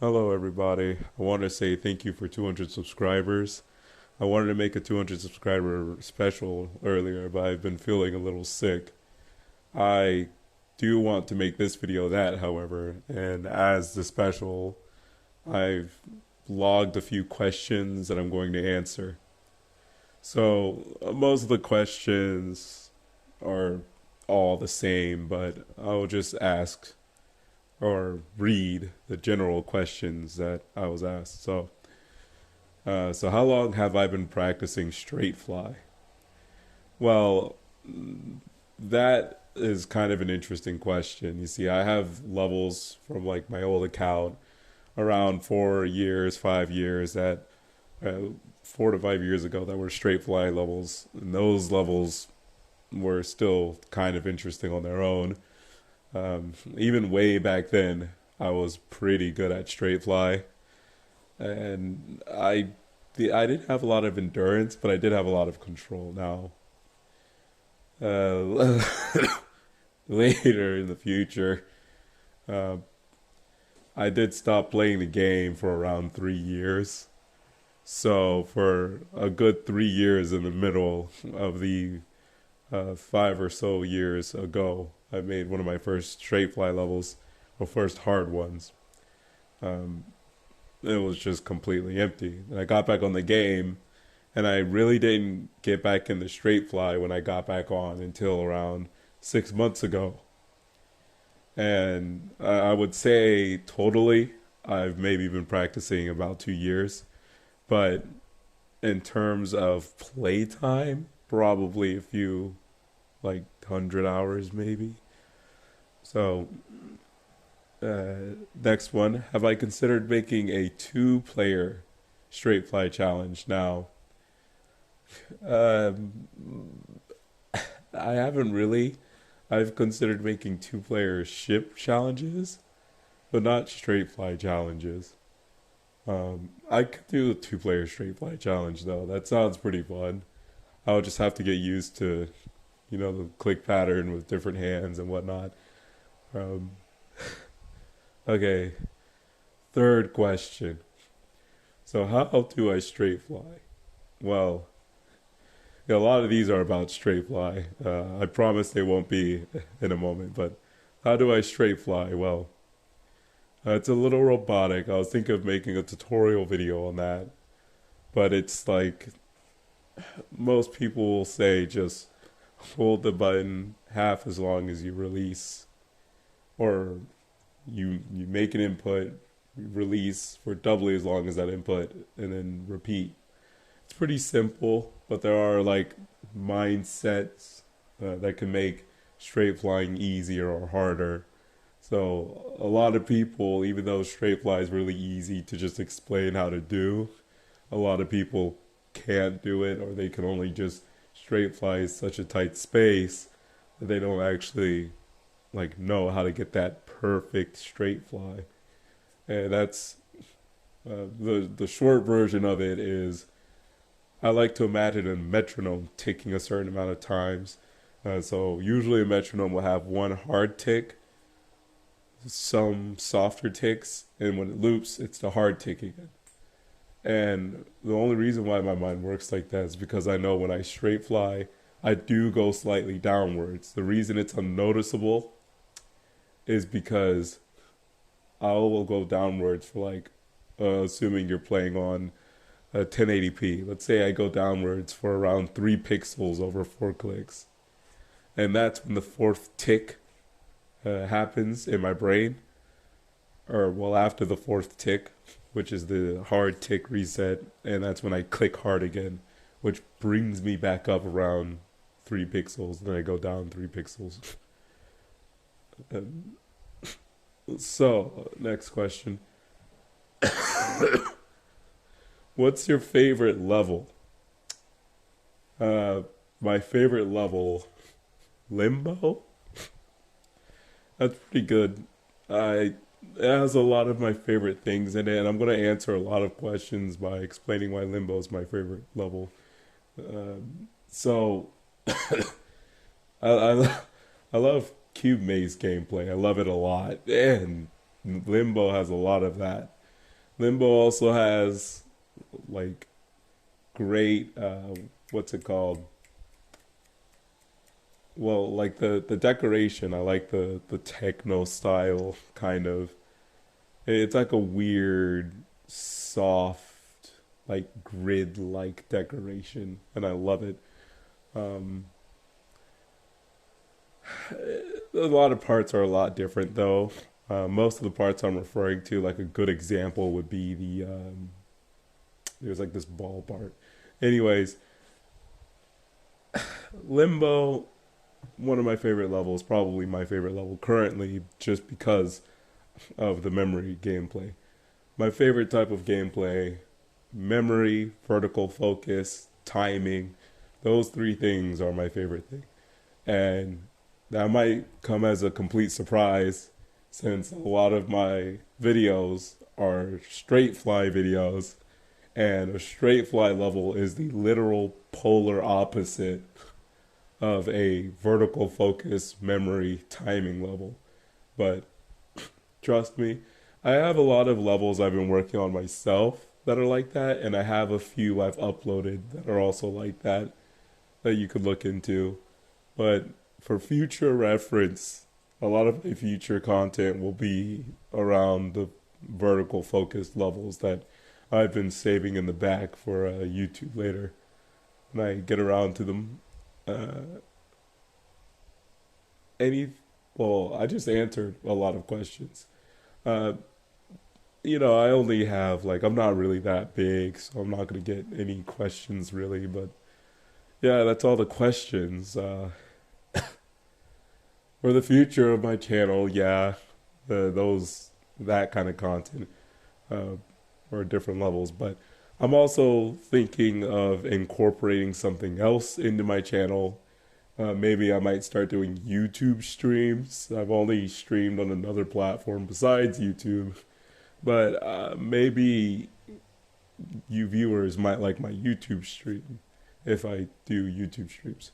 Hello, everybody. I want to say thank you for 200 subscribers. I wanted to make a 200 subscriber special earlier, but I've been feeling a little sick. I do want to make this video that, however, and as the special, I've logged a few questions that I'm going to answer. So, most of the questions are all the same, but I'll just ask or read the general questions that I was asked. So how long have I been practicing straight fly? Well, that is kind of an interesting question. You see, I have levels from like my old account around 4 years, 5 years that 4 to 5 years ago that were straight fly levels, and those levels were still kind of interesting on their own. Even way back then, I was pretty good at straight fly, and I didn't have a lot of endurance, but I did have a lot of control. Now, uh, later in the future, uh, I did stop playing the game for around 3 years. So for a good 3 years in the middle of the 5 or so years ago, I made one of my first straight fly levels, or first hard ones. Um, it was just completely empty. And I got back on the game, and I really didn't get back in the straight fly when I got back on until around 6 months ago. And I would say totally, I've maybe been practicing about 2 years. But in terms of playtime, probably a few, like 100 hours maybe. So, next one. Have I considered making a two-player straight fly challenge? Now, um, I haven't really. I've considered making two-player ship challenges, but not straight fly challenges. I could do a two-player straight fly challenge though. That sounds pretty fun. I'll just have to get used to, the click pattern with different hands and whatnot. Um, okay, third question. So how do I straight fly? Well, yeah, a lot of these are about straight fly. I promise they won't be in a moment, but how do I straight fly? Well, it's a little robotic. I was thinking of making a tutorial video on that, but it's like most people will say just hold the button half as long as you release, or you make an input, release for doubly as long as that input, and then repeat. It's pretty simple, but there are like mindsets that can make straight flying easier or harder. So a lot of people, even though straight fly is really easy to just explain how to do, a lot of people can't do it, or they can only just straight fly such a tight space that they don't actually like know how to get that perfect straight fly. And that's the short version of it is I like to imagine a metronome ticking a certain amount of times. So usually a metronome will have one hard tick, some softer ticks, and when it loops, it's the hard tick again. And the only reason why my mind works like that is because I know when I straight fly, I do go slightly downwards. The reason it's unnoticeable is because I will go downwards for like, assuming you're playing on 1080p. Let's say I go downwards for around 3 pixels over 4 clicks. And that's when the fourth tick happens in my brain, or well, after the fourth tick, which is the hard tick reset, and that's when I click hard again, which brings me back up around 3 pixels. Then I go down 3 pixels. Um, so, next question. What's your favorite level? Uh, my favorite level, Limbo? That's pretty good. I It has a lot of my favorite things in it, and I'm gonna answer a lot of questions by explaining why Limbo is my favorite level. So, I I love cube maze gameplay. I love it a lot, and Limbo has a lot of that. Limbo also has like great what's it called? Well, like the decoration. I like the techno style kind of. It's like a weird, soft, like grid like decoration, and I love it. Um, a lot of parts are a lot different though. Most of the parts I'm referring to, like a good example would be there's like this ball part. Anyways, Limbo, one of my favorite levels, probably my favorite level currently, just because of the memory gameplay. My favorite type of gameplay: memory, vertical focus, timing. Those three things are my favorite thing. And that might come as a complete surprise since a lot of my videos are straight fly videos, and a straight fly level is the literal polar opposite of a vertical focus memory timing level. But trust me, I have a lot of levels I've been working on myself that are like that, and I have a few I've uploaded that are also like that that you could look into. But for future reference, a lot of my future content will be around the vertical focus levels that I've been saving in the back for YouTube later when I get around to them. Uh, any, well, I just answered a lot of questions. Uh, I only have like I'm not really that big, so I'm not gonna get any questions really. But yeah, that's all the questions. For the future of my channel, yeah, those that kind of content uh, or different levels. But I'm also thinking of incorporating something else into my channel. Maybe I might start doing YouTube streams. I've only streamed on another platform besides YouTube, but maybe you viewers might like my YouTube stream if I do YouTube streams.